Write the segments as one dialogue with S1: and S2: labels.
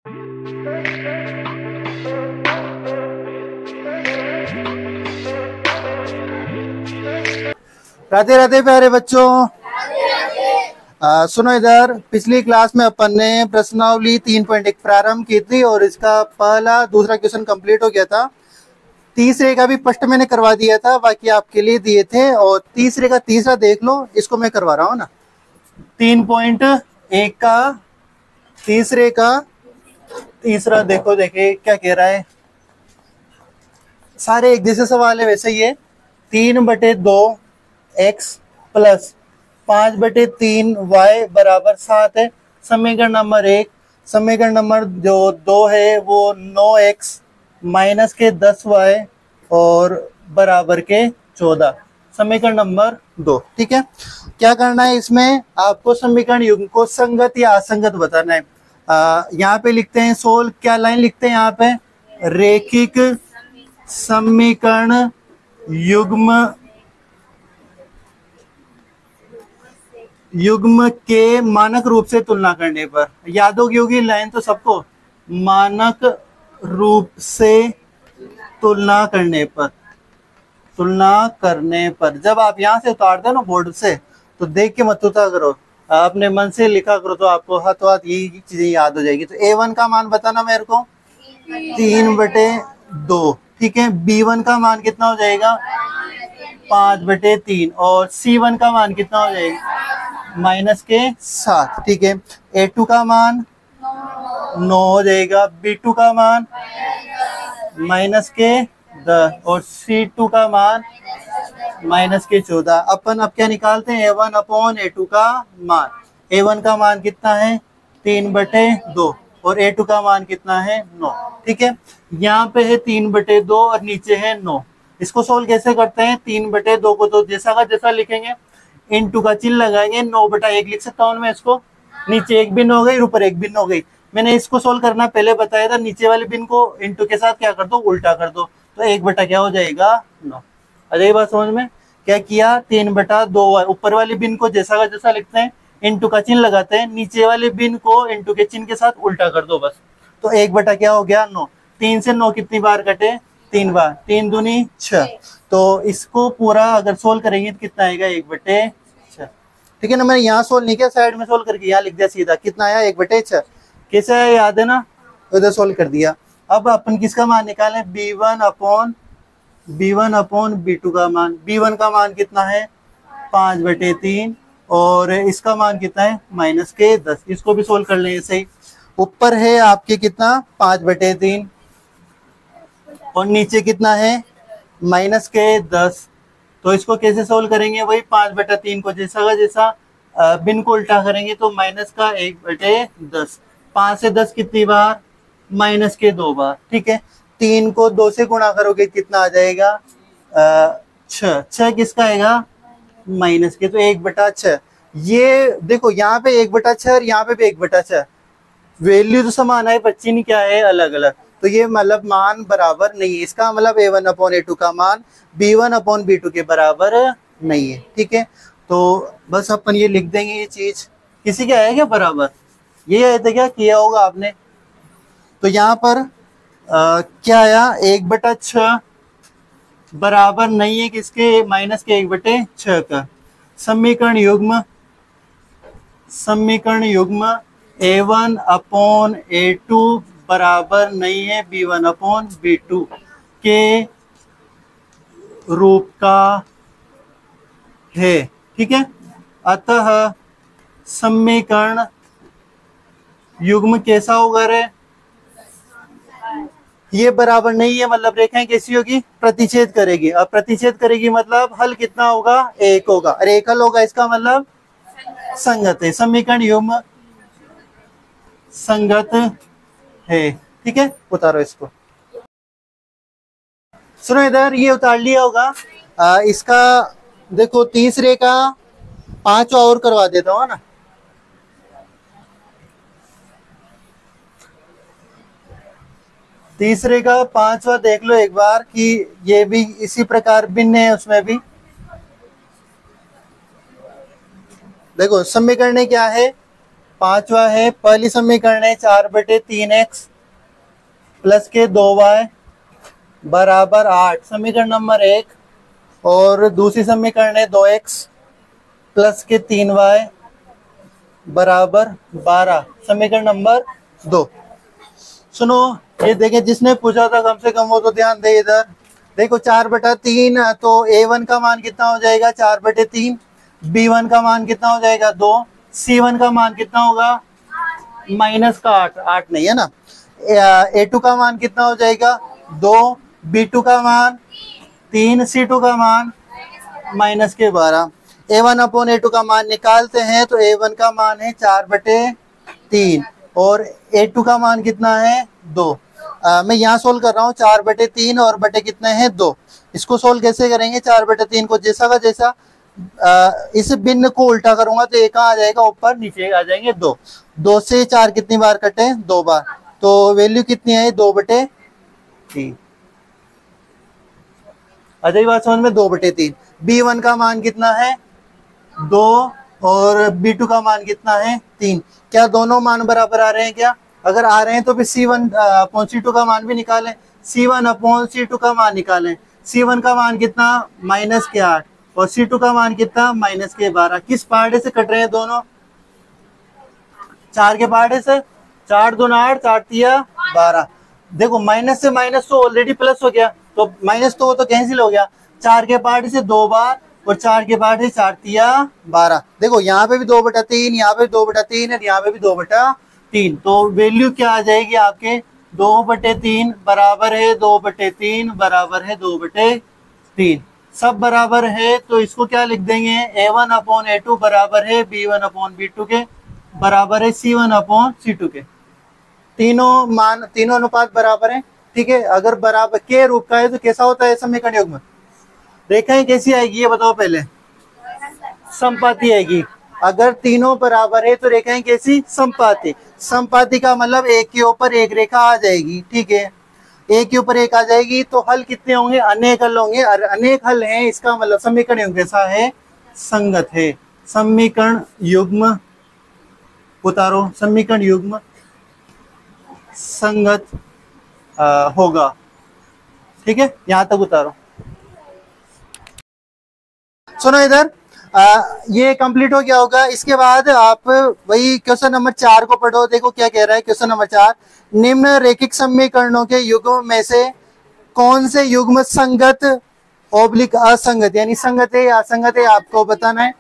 S1: राधे राधे प्यारे बच्चों। सुनो इधर, पिछली क्लास में अपन ने प्रश्नावली 3.1 प्रारंभ की थी और इसका पहला दूसरा क्वेश्चन कंप्लीट हो गया था। तीसरे का भी फर्स्ट मैंने करवा दिया था, बाकी आपके लिए दिए थे। और तीसरे का तीसरा देख लो, इसको मैं करवा रहा हूँ ना। 3.1 का तीसरे का तीसरा देखो, देखे क्या कह रहा है। सारे एक जैसे सवाल है वैसे ही है। 3/2 x प्लस 5/3 y बराबर 7 है। समीकरण नंबर 1। समीकरण नंबर जो 2 है वो 9x माइनस के 10y और बराबर के 14। समीकरण नंबर 2। ठीक है, क्या करना है इसमें, आपको समीकरण युग्म को संगत या असंगत बताना है। यहाँ पे लिखते हैं सोल्व, क्या लाइन लिखते हैं यहाँ पे, रेखिक समीकरण युग्म के मानक रूप से तुलना करने पर। याद होगी लाइन तो सबको, मानक रूप से तुलना करने पर। जब आप यहाँ से उतारते हो ना बोर्ड से, तो देख के मत उतार करो, अपने मन से लिखा करो, तो आपको हाथों हाथ यही चीजें याद हो जाएगी। तो A1 का मान बताना मेरे को, 3/2। ठीक है, B1 का मान कितना हो जाएगा, 5/3। और C1 का मान कितना हो जाएगा, माइनस के 7। ठीक है, A2 का मान 9 हो जाएगा, B2 का मान माइनस के 10 और C2 का मान माइनस के 14। अपन अब क्या निकालते हैं, A1 अपॉन A2 का मान। A1 का मान कितना है, 3/2 और A2 का मान कितना है, 9। ठीक है, यहाँ पे है 3/2 और नीचे है 9। इसको सोल्व कैसे करते हैं, 3/2 को तो जैसा का जैसा लिखेंगे, इनटू का चिन्ह लगाएंगे, 9/1 लिख सकता हूँ मैं इसको। नीचे एक बिन हो गई, ऊपर एक बिन हो गई। मैंने इसको सोल्व करना पहले बताया था, नीचे वाले बिन को इनटू के साथ क्या कर दो, उल्टा कर दो, तो 1 क्या हो जाएगा, 9। अरे बात समझ में, क्या किया, 3/2 ऊपर वाले बिन को जैसा का जैसा लिखते हैं, इनटू का चिन्ह लगाते हैं, नीचे वाले बिन को इनटू के चिन्ह के साथ उल्टा कर दो बस। तो 1 क्या हो गया, 9। 3 से 9 कितनी बार कटे, 3 बार, 3 दूनी 6। तो इसको पूरा अगर सोल्व करेंगे तो कितना आएगा, 1/6। ठीक है ना, मैंने यहाँ सोल्व नहीं किया, साइड में सोल्व करके यहाँ लिख दिया सीधा, कितना आया, 1/6। कैसे आया याद है ना, उधर सोल्व कर दिया। अब अपन किसका मान निकालें, B1 अपॉन B2 का मान। B1 का मान कितना है, 5/3 और इसका मान कितना है, माइनस के 10। इसको भी सोल्व कर लें ऐसे ही। ऊपर है आपके कितना, 5/3 और नीचे कितना है, माइनस के 10। तो इसको कैसे सोल्व करेंगे, वही 5/3 को जैसा का जैसा बिन को उल्टा करेंगे, तो माइनस का 1/10। 5 से 10 कितनी बार, माइनस के 2 बार। ठीक है, 3 को 2 से गुणा करोगे कितना आ जाएगा, 6। किसका आएगा, माइनस के, तो 1/6। ये देखो यहाँ पे 1/6 और यहाँ पे भी 1/6, वैल्यू तो समान है, बच्ची नहीं क्या है, अलग अलग। तो ये मतलब मान बराबर नहीं है। इसका मतलब A1 अपॉन A2 का मान B1 अपॉन B2 के बराबर नहीं है। ठीक है, तो बस अपन ये लिख देंगे ये चीज। किसी के आया क्या बराबर, ये आया था क्या, किया होगा आपने। तो यहाँ पर क्या आया, 1/6 बराबर नहीं है किसके, माइनस के 1/6 का। समीकरण युग्म A1 अपॉन A2 बराबर नहीं है B1 अपॉन B2 के रूप का है। ठीक है, अतः समीकरण युग्म कैसा होगा रे, ये बराबर नहीं है, मतलब रेखाएं कैसी होगी, प्रतिच्छेद करेगी। अब प्रतिच्छेद करेगी मतलब हल कितना होगा, 1 होगा। अरे एक हल होगा, इसका मतलब संगत है। समीकरण युग्म संगत है। ठीक है, उतारो इसको। सुनो इधर, ये उतार लिया होगा। इसका देखो तीसरे का 5 और करवा देता हूँ ना। तीसरे का 5वां देख लो एक बार कि ये भी इसी प्रकार भिन्न है। उसमें भी देखो समीकरण क्या है, पांचवा है पहली समीकरण है 4/3x प्लस के 2y बराबर 8, समीकरण नंबर 1। और दूसरी समीकरण है 2x प्लस के 3y बराबर 12, समीकरण नंबर 2। सुनो ये देखें, जिसने पूछा था कम से कम वो तो ध्यान दे। इधर देखो 4/3, तो a1 का मान कितना हो जाएगा 4/3, b1 का मान कितना हो जाएगा 2, c1 का मान कितना होगा माइनस का 8, 8 नहीं है ना। a2 का मान कितना हो जाएगा 2, b2 का मान 3, c2 का मान माइनस के 12। a1 अपॉन a2 का मान निकालते हैं तो a1 का मान है 4/3 और a2 का मान कितना है 2। मैं यहाँ सोल्व कर रहा हूँ 4/3 और बटे कितने हैं 2। इसको सोल्व कैसे करेंगे, 4/3 को जैसा का जैसा इस भिन्न को उल्टा करूंगा तो एक आ जाएगा ऊपर, नीचे आ जाएंगे 2। 2 से 4 कितनी बार कटे 2 बार, तो वैल्यू कितनी है 2/3। अजय बात समझ में, 2/3। b1 का मान कितना है 2 और b2 का मान कितना है 3। क्या दोनों मान बराबर आ रहे हैं क्या? अगर आ रहे हैं तो फिर c1 अपॉन c2 का मान भी निकालें, c1 अपॉन c2 का मान निकालें। c1 का मान कितना माइनस के 8 और c2 का मान कितना माइनस के 12। किस पहाड़े से कट रहे हैं दोनों? 4 के पहाड़े से। 4 दूना 8, 4 तिया 12। देखो माइनस से माइनस तो ऑलरेडी प्लस हो गया, तो माइनस तो कैंसिल हो गया। 4 के पहाड़े से 2 बार और 4 के पहाड़े से 4 तिया 12। देखो यहाँ पे भी 2/3, यहाँ पे 2/3 और यहाँ पे भी 2/3। तो वैल्यू क्या आ जाएगी आपके 2/3 बराबर है 2/3 बराबर है 2/3। सब बराबर है तो इसको क्या लिख देंगे, a1 अपॉन a2 बराबर है b1 अपॉन b2 के बराबर है c1 अपॉन c2 के। तीनों अनुपात बराबर है। ठीक है, अगर बराबर के रूप का है तो कैसा होता है समीकरण युग्म? रेखाएं कैसी आएगी ये बताओ पहले? समपाती आएगी। अगर तीनों बराबर है तो रेखाएं कैसी? समपाती। समपाती का मतलब एक के ऊपर एक रेखा आ जाएगी। ठीक है, एक के ऊपर एक आ जाएगी तो हल कितने होंगे? अनेक हल होंगे। और अनेक हल हैं इसका मतलब समीकरण युग्म कैसा है? संगत है। समीकरण युग्म उतारो, समीकरण युग्म संगत होगा। ठीक है, यहां तक उतारो। सुनो इधर, ये कंप्लीट हो गया होगा। इसके बाद आप वही क्वेश्चन नंबर 4 को पढ़ो। देखो क्या कह रहा है क्वेश्चन नंबर 4, निम्न रैखिक समीकरणों के युग्म में से कौन से युग्म संगत ओब्लिक असंगत यानी संगत है या असंगत है आपको बताना है।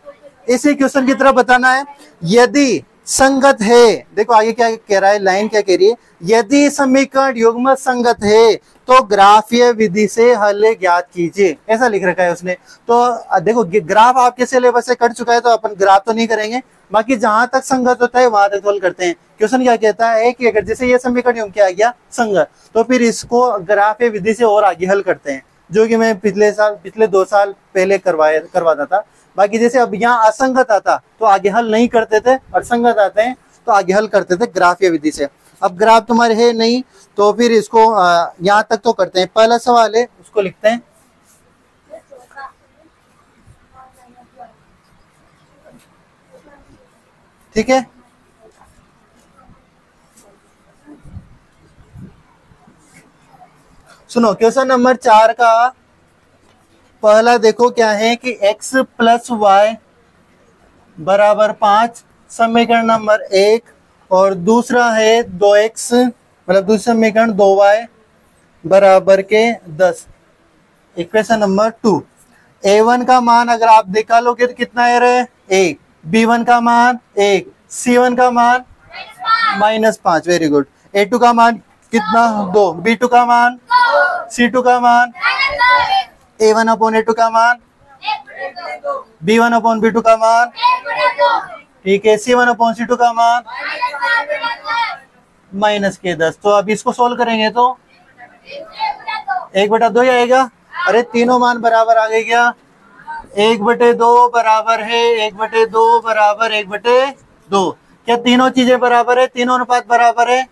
S1: इसी क्वेश्चन की तरफ बताना है। यदि संगत है, देखो आगे क्या कह रहा है, लाइन क्या कह रही है, यदि समीकरण युग्म संगत है तो ग्राफीय विधि से हल ज्ञात कीजिए, ऐसा लिख रखा है उसने। तो देखो ग्राफ आपके सिलेबस से कट चुका है तो अपन ग्राफ तो नहीं करेंगे, बाकी जहां तक संगत होता है वहां तक हल करते हैं। क्वेश्चन क्या कहता है कि अगर जैसे ये समीकरण युग्म क्या आ गया संगत, तो फिर इसको ग्राफीय विधि से और आगे हल करते हैं, जो कि मैं पिछले 2 साल पहले करवाता था। बाकी जैसे अब यहाँ असंगत आता तो आगे हल नहीं करते थे और संगत आते हैं तो आगे हल करते थे ग्राफीय विधि से। अब ग्राफ तुम्हारे है नहीं तो फिर इसको यहाँ तक तो करते हैं। पहला सवाल है उसको लिखते हैं। ठीक है, सुनो क्वेश्चन नंबर 4 का पहला देखो क्या है कि x प्लस वाई बराबर 5 समीकरण नंबर 1 और दूसरा है 2x मतलब दूसरा समीकरण 2y बराबर के 10। इक्वेशन नंबर 2, a1 का मान अगर आप निकालोगे तो कितना आ रहा है 1, b1 का मान 1, c1 का मान -5। Very good. a2 का मान कितना 2, b2 का मान, c2 का मान, a1 अपॉन a2 का मान, b1 अपॉन b2 का मान, ठीक है, c1 अपॉन c2 का मान -10। तो अब इसको सोल्व करेंगे तो 1/2 ही आएगा। अरे तीनों मान बराबर आ गए क्या? 1/2 बराबर है 1/2 बराबर 1/2। क्या तीनों चीजें बराबर है? तीनों अनुपात बराबर है।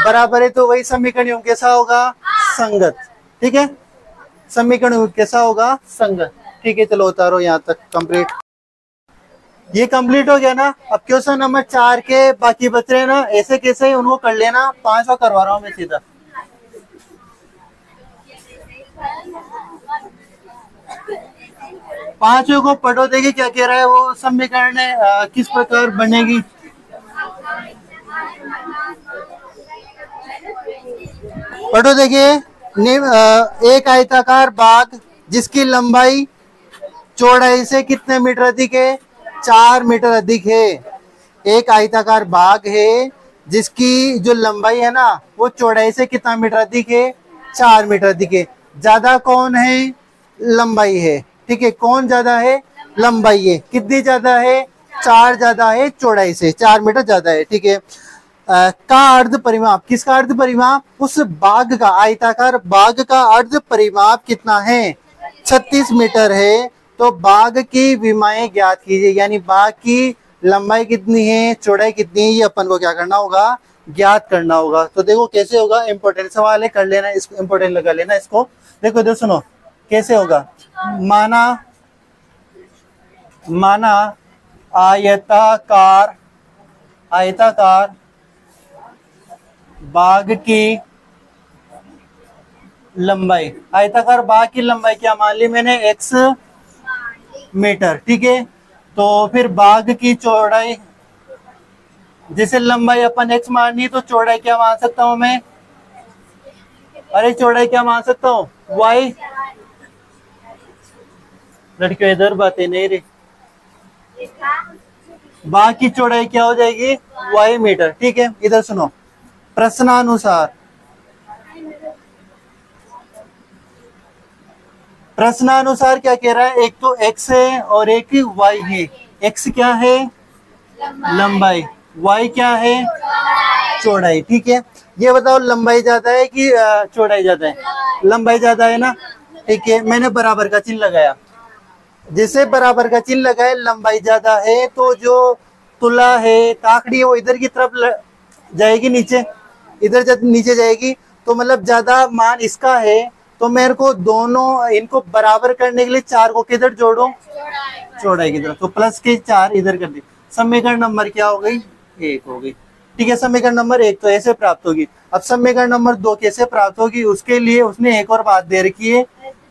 S1: बराबर है तो वही समीकरण युग्म कैसा होगा? संगत। ठीक है, समीकरण युग्म कैसा होगा? संगत। ठीक है, चलो उतारो यहाँ तक कंप्लीट। ये कंप्लीट हो गया ना। अब क्वेश्चन नंबर 4 के बाकी बच रहे हैं ना, ऐसे कैसे उनको कर लेना, 5वां करवा रहा हूँ मैं सीधा। पांचों को पढ़ो, देखिए क्या कह रहा है वो समीकरण किस प्रकार बनेगी। पढ़ो देखिए। एक आयताकार बाग जिसकी लंबाई चौड़ाई से कितने मीटर अधिक है? 4 मीटर अधिक है। एक आयताकार बाग है जिसकी जो लंबाई है ना वो चौड़ाई से कितना मीटर अधिक है? 4 मीटर अधिक है। ज्यादा कौन है? लंबाई है। ठीक है, कौन ज्यादा है? लंबाई है। कितनी ज्यादा है? 4 ज्यादा है चौड़ाई से, 4 मीटर ज्यादा है। ठीक है। का अर्ध परिमाप, किसका अर्ध परिमाप? उस बाग का, आयताकार बाग का अर्ध परिमाप कितना है? 36 मीटर है। तो बाग की विमाएं ज्ञात कीजिए, यानी बाग की लंबाई कितनी है, चौड़ाई कितनी है, ये अपन को क्या करना होगा? ज्ञात करना होगा। तो देखो कैसे होगा, इंपॉर्टेंट सवाल है, कर लेना इसको, इंपॉर्टेंट लगा लेना इसको। देखो इधर सुनो कैसे होगा। माना आयताकार बाग की लंबाई, आयताकार बाग की लंबाई क्या मान ली मैंने? x metre. ठीक है, तो फिर बाग की चौड़ाई, जैसे लंबाई अपन x माननी तो चौड़ाई क्या मान सकता हूं मैं? अरे चौड़ाई क्या मान सकता हूँ? y। लड़कियों इधर बातें नहीं रही। बाग की चौड़ाई क्या हो जाएगी? y metre. ठीक है, इधर सुनो। प्रश्नानुसार क्या कह रहा है? एक तो x है और एक y है। x क्या है? लंबाई। y क्या है? चौड़ाई। ठीक है, ये बताओ लंबाई ज्यादा है कि चौड़ाई ज्यादा है? लंबाई ज्यादा है ना। ठीक है, मैंने बराबर का चिन्ह लगाया। जैसे बराबर का चिन्ह लगाए, लंबाई ज्यादा है तो जो तुला है, काकड़ी है, वो इधर की तरफ जाएगी, नीचे, इधर जब नीचे जाएगी तो मतलब ज्यादा मान इसका है। तो मेरे को दोनों इनको बराबर करने के लिए 4 को किधर जोड़ो? चौड़ाई की तरफ। तो प्लस के 4 इधर कर दी। समीकरण नंबर क्या हो गई? 1 हो गई। ठीक है, समीकरण नंबर 1 तो ऐसे प्राप्त होगी। अब समीकरण नंबर 2 कैसे प्राप्त होगी, उसके लिए उसने एक और बात दे रखी है।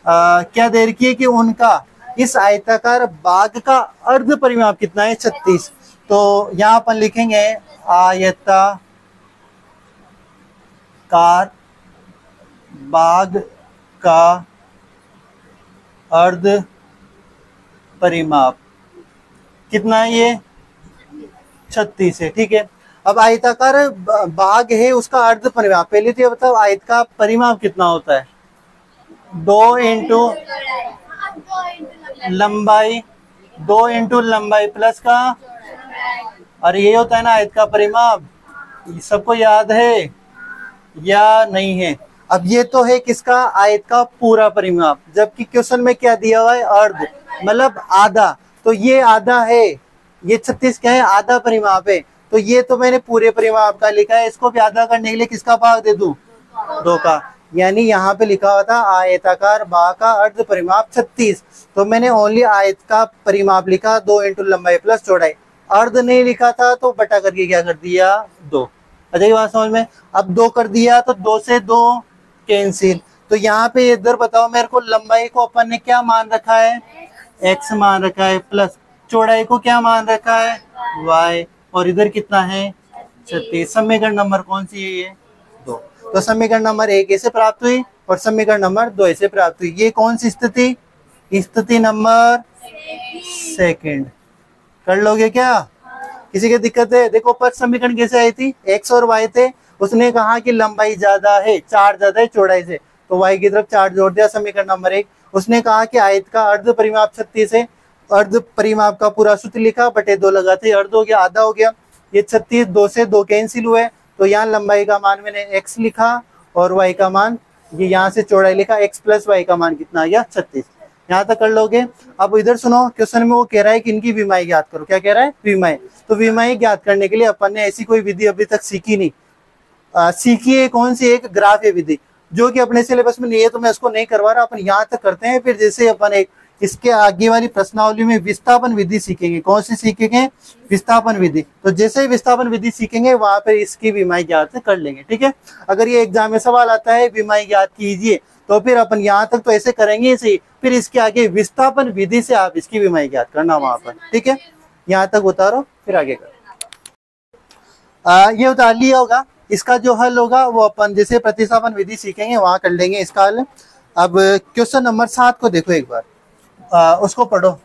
S1: क्या दे रखी है कि उनका इस आयताकार बाग का अर्ध परिमाप कितना है? 36। तो यहाँ अपन लिखेंगे आयताकार बाग का अर्ध परिमाप कितना है? ये 36 है। ठीक है, अब आयताकार बाग है उसका अर्ध परिमाप, पहले तो ये बताओ आयत का परिमाप कितना होता है? 2 इंटू लंबाई, 2 इंटू लंबाई प्लस का, और ये होता है ना आयत का परिमाप। सबको याद है या नहीं है? अब ये तो है किसका? आयत का पूरा परिमाप, जबकि क्वेश्चन में क्या दिया हुआ है? अर्ध, मतलब आधा। तो ये आधा है, ये 36 क्या है? आधा परिमाप है। तो ये तो मैंने पूरे परिमाप का लिखा है, इसको भी आधा करने के लिए किसका भाग दे दूं? 2 का। यानी यहाँ पे लिखा हुआ था आयताकार बाग का अर्ध परिमाप 36, तो मैंने ओनली आयत का परिमाप लिखा, 2 इंटू लंबाई प्लस चौड़ाई। अर्ध नहीं लिखा था तो बटा करके क्या कर दिया? 2। अच्छा ये बात समझ में? अब 2 कर दिया तो 2 से 2 कैंसिल। तो यहाँ पे इधर बताओ मेरे को, लंबाई को अपन ने क्या मान रखा है? x मान रखा है, प्लस चौड़ाई को क्या मान रखा है? y। और इधर कितना है? 36। समीकरण नंबर कौन सी है? ये 2। तो समीकरण नंबर 1 ऐसे प्राप्त हुई और समीकरण नंबर 2 ऐसे प्राप्त हुई। ये कौन सी स्थिति? स्थिति नंबर 2। कर लोगे क्या? किसी की दिक्कत है? देखो पर समीकरण कैसे आई थी? x और y थे, उसने कहा कि लंबाई ज्यादा है, 4 ज्यादा है चौड़ाई से, तो y की तरफ 4 जोड़ दिया। समीकरण नंबर 1, उसने कहा कि आयत का अर्ध परिमाप 36 है, अर्ध परिमाप का पूरा सूत्र लिखा, बटे 2 लगाते, अर्ध हो गया, आधा हो गया। ये 36, 2 से 2 कैंसिल हुए, तो यहाँ लंबाई का मान मैंने x लिखा और y का मान, ये यहाँ से चौड़ाई लिखा, x प्लस y का मान कितना आ गया? 36। यहाँ तक कर लोगे। अब इधर सुनो, क्वेश्चन में वो कह रहा है कि इनकी विमाएं ज्ञात करो। क्या कह रहा है? विमाएं। तो विमाएं ज्ञात करने के लिए अपन ने ऐसी कोई विधि अभी तक सीखी नहीं। सीखी है कौन सी? एक ग्राफ विधि, जो कि अपने सिलेबस में नहीं है, तो मैं उसको नहीं करवा रहा, अपन यहाँ तक करते हैं। फिर जैसे अपन एक इसके आगे वाली प्रश्नावली में विस्थापन विधि सीखेंगे। कौन सी सीखेंगे? विस्थापन विधि। तो जैसे ही विस्थापन विधि सीखेंगे वहां पर इसकी विमाई ज्ञात कर लेंगे। ठीक है, अगर ये एग्जाम में सवाल आता है विमाई ज्ञात कीजिए, तो फिर अपन यहाँ तक तो ऐसे करेंगे इसे, फिर इसके आगे विस्थापन विधि से आप इसकी विमाई ज्ञात करना वहां पर। ठीक है, यहाँ तक उतारो फिर आगे करो। ये उतार लिया होगा। इसका जो हल होगा वो अपन जैसे प्रतिस्थापन विधि सीखेंगे वहां कर लेंगे इसका हल। अब क्वेश्चन नंबर 7 को देखो एक बार, उसको पढ़ो।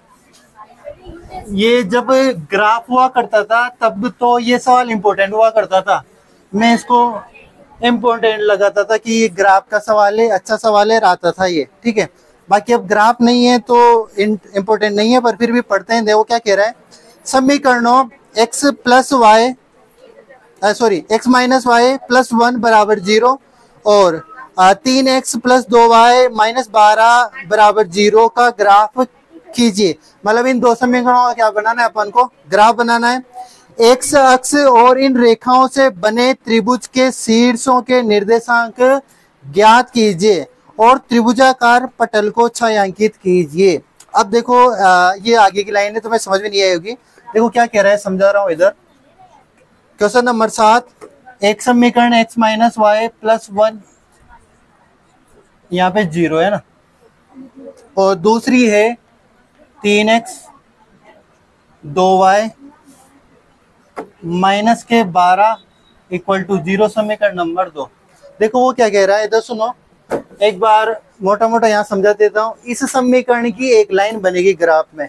S1: ये जब ग्राफ हुआ करता था तब तो ये सवाल इम्पोर्टेंट हुआ करता था, मैं इसको इम्पोर्टेंट लगाता था कि ये ग्राफ का सवाल है, अच्छा सवाल है, आता था ये। ठीक है, बाकी अब ग्राफ नहीं है तो इम्पोर्टेंट नहीं है, पर फिर भी पढ़ते हैं। देखो क्या कह रहा है, समीकरणों x plus y x minus y plus 1 बराबर 0 और 3x प्लस 2y माइनस 12 बराबर 0 का ग्राफ कीजिए। मतलब इन दो समीकरणों का क्या बनाना है, अपन को ग्राफ बनाना है। x अक्ष और इन रेखाओं से बने त्रिभुज के शीर्षों के निर्देशांक ज्ञात कीजिए और त्रिभुजाकार पटल को छायांकित कीजिए। अब देखो ये आगे की लाइन है, तुम्हें समझ में नहीं आई होगी। देखो क्या कह रहा है, समझा रहा हूं इधर। क्वेश्चन नंबर 7, एक समीकरण x माइनस वाई प्लस 1 यहाँ पे 0 है ना, और दूसरी है 3x 2y माइनस के 12 इक्वल टू 0 समीकरण नंबर 2। देखो वो क्या कह रहा है, इधर सुनो एक बार, मोटा मोटा यहाँ समझा देता हूँ। इस समीकरण की एक लाइन बनेगी ग्राफ में,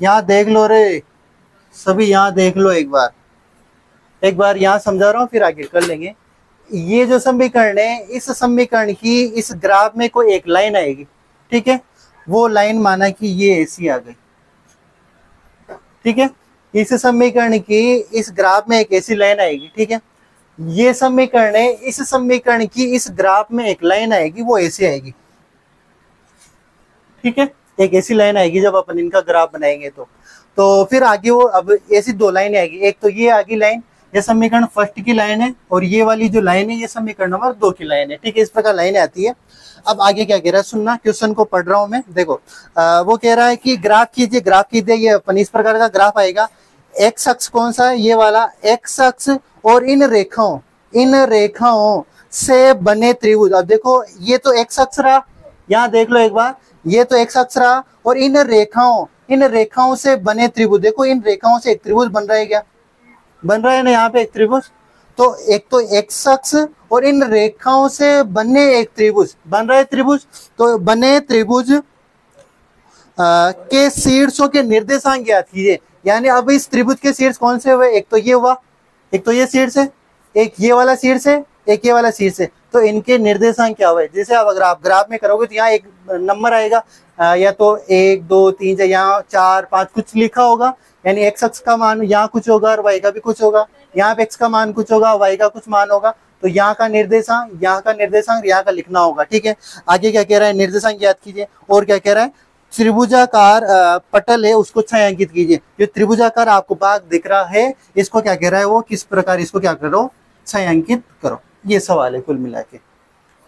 S1: यहाँ देख लो रे सभी, यहाँ देख लो एक बार यहाँ समझा रहा हूँ फिर आगे कर लेंगे। ये जो समीकरण है, इस समीकरण की इस ग्राफ में कोई एक लाइन आएगी। ठीक है, वो लाइन माना कि ये ऐसी आ गई। ठीक है, इस समीकरण की इस ग्राफ में एक ऐसी लाइन आएगी। ठीक है, ये समीकरण है, इस समीकरण की इस ग्राफ में एक लाइन आएगी, वो ऐसी आएगी। ठीक है, एक ऐसी लाइन आएगी जब अपन इनका ग्राफ बनाएंगे तो फिर आगे वो अब ऐसी दो लाइन आएगी। एक तो ये आगे लाइन, ये समीकरण फर्स्ट की लाइन है, और ये वाली जो लाइन है ये समीकरण नंबर 2 की लाइन है। ठीक है, इस प्रकार लाइनें आती है। अब आगे क्या कह रहा है, सुनना, क्वेश्चन को पढ़ रहा हूं मैं। देखो वो कह रहा है कि ग्राफ कीजिए। ये अपन इस प्रकार का ग्राफ आएगा। एक्स अक्ष कौन सा है, ये वाला एक्स अक्ष, और इन रेखाओं से बने त्रिभुज। अब देखो ये तो एक्स अक्ष रहा, यहाँ देख लो एक बार, ये तो एक्स अक्ष रहा, और इन रेखाओं से बने त्रिभुज। देखो इन रेखाओं से एक त्रिभुज बन रहा है, क्या बन रहा है ना यहाँ पे एक त्रिभुज। तो एक तो एक्स अक्ष और इन रेखाओं से बने एक त्रिभुज बन रहा है त्रिभुज। तो बने त्रिभुज के शीर्षों के निर्देशांक ज्ञात कीजिए। यानी अब इस त्रिभुज के शीर्ष कौन से हुए, एक तो ये हुआ, एक तो ये शीर्ष है, एक ये वाला शीर्ष है, एक ये वाला शीर्ष है। तो इनके निर्देशांक क्या हुए। जैसे अब अगर आप ग्राफ में करोगे तो यहाँ एक नंबर आएगा, या तो 1 2 3 यहाँ 4 5 कुछ लिखा होगा, यानी एक्स अक्ष का मान यहाँ कुछ होगा और वाई का भी कुछ होगा। यहाँ पे एक्स का मान कुछ होगा, वाई का कुछ मान होगा। तो यहाँ का निर्देशांक, यहाँ का लिखना होगा। ठीक है, आगे क्या कह रहा है, निर्देशांक याद कीजिए। और क्या कह रहा है, त्रिभुजाकार पटल है उसको छायांकित कीजिए। जो त्रिभुजाकार आपको भाग दिख रहा है, इसको क्या कह रहा है, वो किस प्रकार इसको क्या करो, छायांकित करो। ये सवाल है कुल मिला के।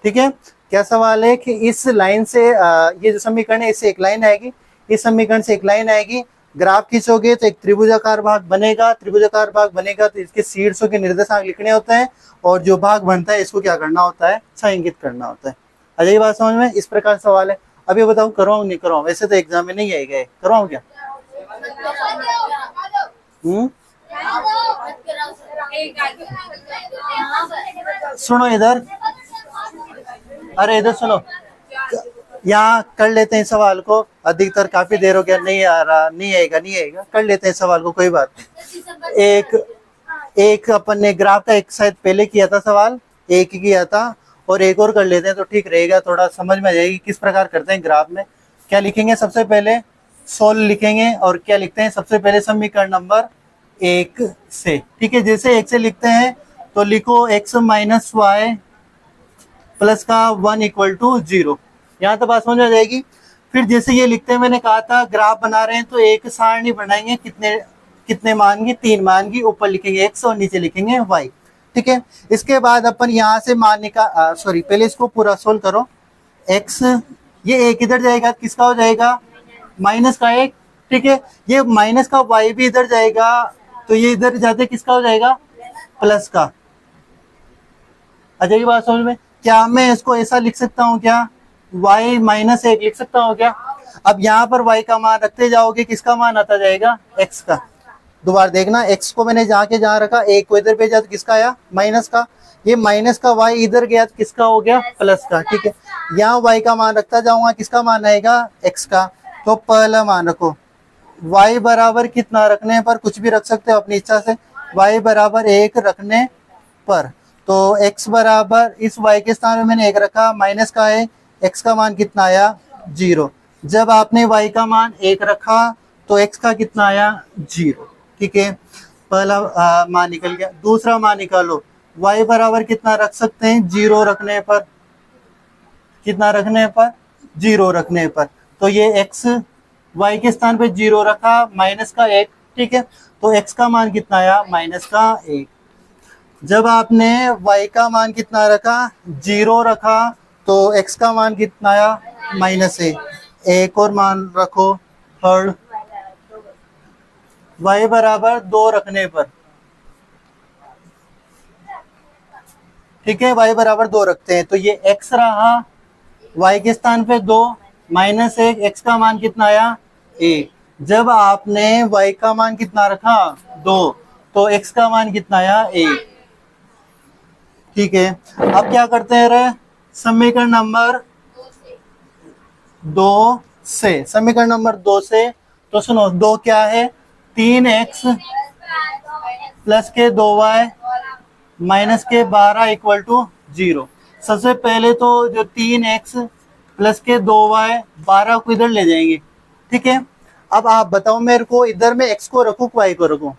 S1: ठीक है, क्या सवाल है कि इस लाइन से ये जो समीकरण है इससे एक लाइन आएगी, इस समीकरण से एक लाइन आएगी, ग्राफ खींचोगे तो एक त्रिभुजाकार भाग बनेगा। त्रिभुजाकार भाग बनेगा तो इसके शीर्षों के निर्देशांक लिखने होते हैं, और जो भाग बनता है इसको क्या करना होता है, छायांकित करना होता है। अजय बात समझ में, इस प्रकार सवाल है। अभी बताओ करवाऊं नहीं करवाऊं, वैसे तो एग्जाम में नहीं आएगा, करवाऊं क्या? सुनो इधर, अरे इधर सुनो, यहाँ कर लेते हैं सवाल को। अधिकतर काफी देर हो गया, नहीं आ रहा, नहीं आएगा, कर लेते हैं सवाल को, कोई बात नहीं। एक अपन ने ग्राफ का एक शायद पहले किया था सवाल, एक ही किया था, और एक और कर लेते हैं तो ठीक रहेगा, थोड़ा समझ में आ जाएगी किस प्रकार करते हैं ग्राफ में। क्या लिखेंगे, सबसे पहले सोल्व लिखेंगे, और क्या लिखते हैं, सबसे पहले समीकरण नंबर 1 से। ठीक है, जैसे 1 से लिखते हैं तो लिखो x माइनस वाई प्लस का 1 इक्वल टू 0। यहाँ तो बात समझ में आ जाएगी। फिर जैसे ये लिखते हैं, मैंने कहा था ग्राफ बना रहे हैं तो एक सारणी बनाएंगे, कितने मान की, 3 मान की। ऊपर लिखेंगे x और नीचे लिखेंगे y। ठीक है, इसके बाद अपन यहाँ से मान पहले इसको पूरा सोल्व करो। x ये एक इधर जाएगा, किसका हो जाएगा, माइनस का एक, ठीक है। ये माइनस का y भी इधर जाएगा, तो ये इधर जाते किसका हो जाएगा, प्लस का। अच्छा ये बात समझ में, क्या मैं इसको ऐसा लिख सकता हूँ क्या, y माइनस एक लिख सकता हूँ क्या। अब यहाँ पर y का मान रखते जाओगे, किसका मान आता जाएगा, x का। दोबारा देखना, x को मैंने जहाँ के जहाँ रखा, एक को इधर भेजा तो किसका आया, माइनस का। ये माइनस का y इधर गया तो किसका हो गया, प्लस का, ठीक है। यहाँ y का मान रखता जाऊंगा, किसका मान आएगा, x का। तो पहला मान रखो, y बराबर कितना रखने पर, कुछ भी रख सकते हो अपनी इच्छा से, y बराबर एक रखने पर, तो x बराबर इस y के स्थान में मैंने एक रखा, माइनस का है, x का मान कितना आया, 0। जब आपने y का मान एक रखा तो x का कितना आया, 0, ठीक है। पहला मान निकल गया। दूसरा मान निकालो, y बराबर कितना रख सकते हैं, 0 रखने पर, कितना रखने पर, 0 रखने पर। तो ये x y के स्थान पे 0 रखा, माइनस का 1, ठीक है। तो x का मान कितना आया, माइनस का 1। जब आपने y का मान कितना रखा, 0 रखा, तो x का मान कितना आया, -1। एक और मान रखो, थर्ड, y बराबर 2 रखने पर, ठीक है, y बराबर 2 रखते हैं, तो ये x रहा, y के स्थान पे 2, -1, x का मान कितना आया, 1। जब आपने y का मान कितना रखा, 2, तो x का मान कितना आया, 1, ठीक है। अब क्या करते हैं रे, समीकरण नंबर 2 से, समीकरण नंबर 2 से, तो सुनो 2 क्या है, 3x प्लस के 2y माइनस के 12 इक्वल टू 0। सबसे पहले तो जो 3x प्लस के 2y 12 को इधर ले जाएंगे, ठीक है। अब आप बताओ मेरे को, इधर में x को रखूं y को रखूं,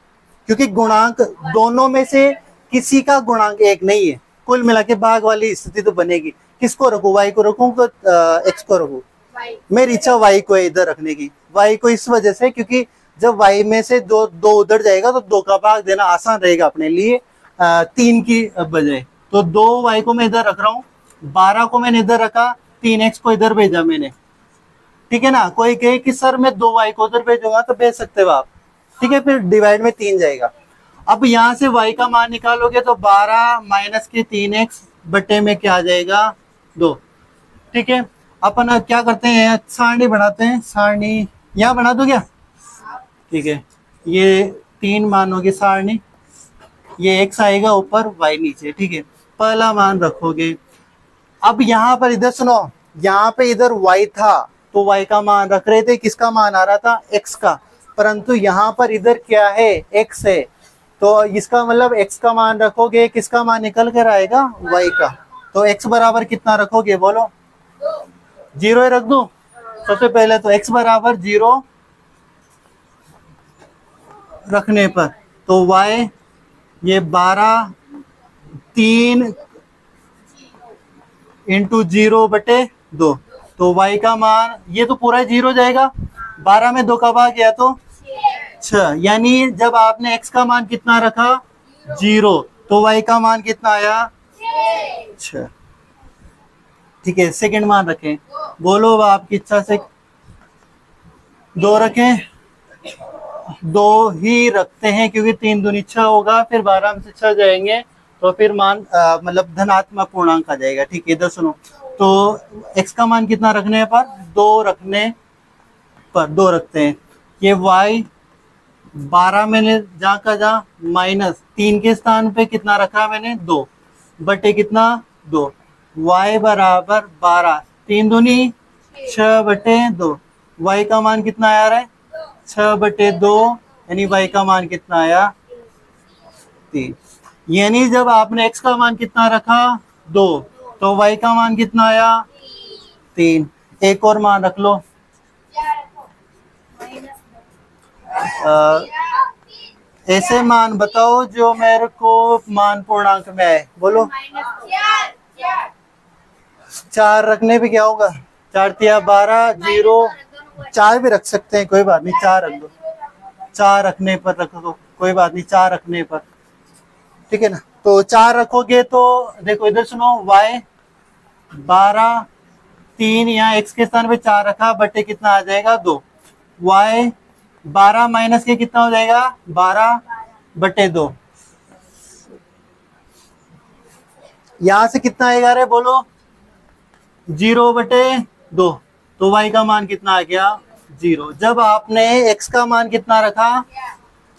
S1: क्योंकि गुणांक दोनों में से किसी का गुणांक एक नहीं है, कुल मिला के भाग वाली स्थिति तो बनेगी। किसको रखूं, y को रखूं x को रखूं, मेरी इच्छा y को है इधर रखने की। y को इस वजह से क्योंकि जब y में से दो उधर जाएगा तो 2 का भाग देना आसान रहेगा अपने लिए, 3 की बजाय। तो 2y को मैं इधर रख रहा हूँ, 12 को मैंने इधर रखा, 3x को इधर भेजा मैंने, ठीक है ना। कोई कहे कि सर मैं 2y को उधर भेजूंगा, तो भेज सकते हो आप, ठीक है। फिर डिवाइड में 3 जाएगा। अब यहाँ से y का मान निकालोगे तो 12 माइनस के 3x बटे में क्या आ जाएगा, 2, ठीक है। अपन क्या करते हैं, सारणी बनाते हैं, सारणी यहाँ बना दो क्या, ठीक है। ये 3 मानों की सारणी, ये x आएगा ऊपर, y नीचे, ठीक है। पहला मान रखोगे। अब यहाँ पर इधर सुनो, यहाँ पे इधर y था तो y का मान रख रहे थे, किसका मान आ रहा था, x का। परंतु यहाँ पर इधर क्या है, x है, तो इसका मतलब x का मान रखोगे, किसका मान निकल कर आएगा, y का। तो x बराबर कितना रखोगे, बोलो, 0 रख दो सबसे पहले। तो x बराबर 0 रखने पर, तो y ये 12 3 इंटू 0 बटे 2, तो y का मान ये तो पूरा 0 जाएगा, 12 में 2 का भाग गया तो 6, यानी जब आपने x का मान कितना रखा, 0, तो y का मान कितना आया, 6, ठीक है। सेकंड मान रखें, बोलो आपकी इच्छा से 2 रखें, 2 ही रखते हैं क्योंकि 3 दूनी 6 होगा, फिर 12 में से 6 जाएंगे तो फिर मान मतलब धनात्मक पूर्णांक आ जाएगा, ठीक है। इधर सुनो, तो x का मान कितना रखने पर, 2 रखने पर 2 रखते हैं। ये y 12 मैंने जहाँ का जहाँ, माइनस 3 के स्थान पे कितना रखा मैंने, 2 बटे कितना, 2, y बराबर 12, 3 दूनी 6 बटे 2, y का मान कितना आया रहा है, 6 बटे 2, यानी y का मान कितना आया, 3। यानी जब आपने x का मान कितना रखा, 2, तो y का मान कितना आया, 3। एक और मान रख लो, ऐसे मान बताओ जो मेरे को मान पूर्णांक में आए, बोलो। 4 रखने पे क्या होगा, 4 तिया 12, 0, 4 भी रख सकते हैं, कोई बात नहीं, 4 रख दो, 4 रखने पर रख दो, कोई बात नहीं, 4 रखने पर, ठीक है ना। तो 4 रखोगे तो देखो इधर सुनो, y 12 3 यहाँ x के स्थान पे 4 रखा, बटे कितना आ जाएगा 2। y 12 माइनस के कितना हो जाएगा 12 बटे 2। यहां से कितना आएगा रे बोलो 0 बटे 2। तो y का मान कितना आ गया 0। जब आपने x का मान कितना रखा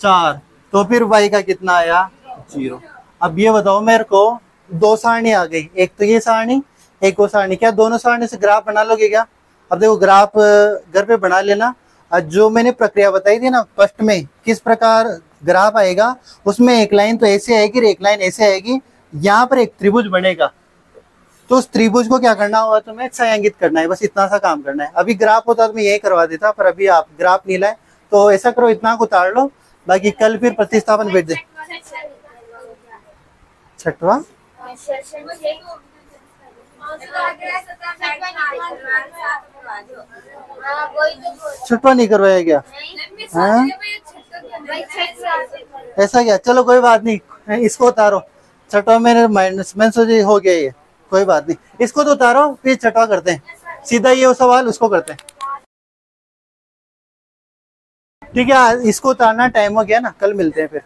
S1: 4, तो फिर y का कितना आया 0। अब ये बताओ मेरे को, दो सारणी आ गई, एक तो ये सारणी, एक वो सारणी। क्या दोनों सारणी से ग्राफ बना लोगे क्या? अब देखो ग्राफ घर पे बना लेना। जो मैंने प्रक्रिया बताई थी ना फर्स्ट में, किस प्रकार ग्राफ आएगा, उसमें एक लाइन तो ऐसे आएगी और एक लाइन ऐसे आएगी। यहाँ पर एक त्रिभुज बनेगा, तो उस त्रिभुज को क्या करना होगा, तुम्हें छायांकित करना है, बस इतना सा काम करना है। अभी ग्राफ होता तो मैं यही करवा देता, पर अभी आप ग्राफ नहीं लाए, तो ऐसा करो इतना को उतार लो, बाकी कल फिर प्रतिस्थापन भेज दे। छठवा छठवा नहीं करवाया क्या? हाँ ऐसा क्या, चलो कोई बात नहीं, इसको उतारो। छठवा मेरे माइनस मैंने सोचे हो गया ये, कोई बात नहीं, इसको तो उतारो, फिर छठवा करते हैं। सीधा ये सवाल उसको करते हैं, ठीक है? इसको उतारना टाइम हो गया ना, कल मिलते हैं फिर।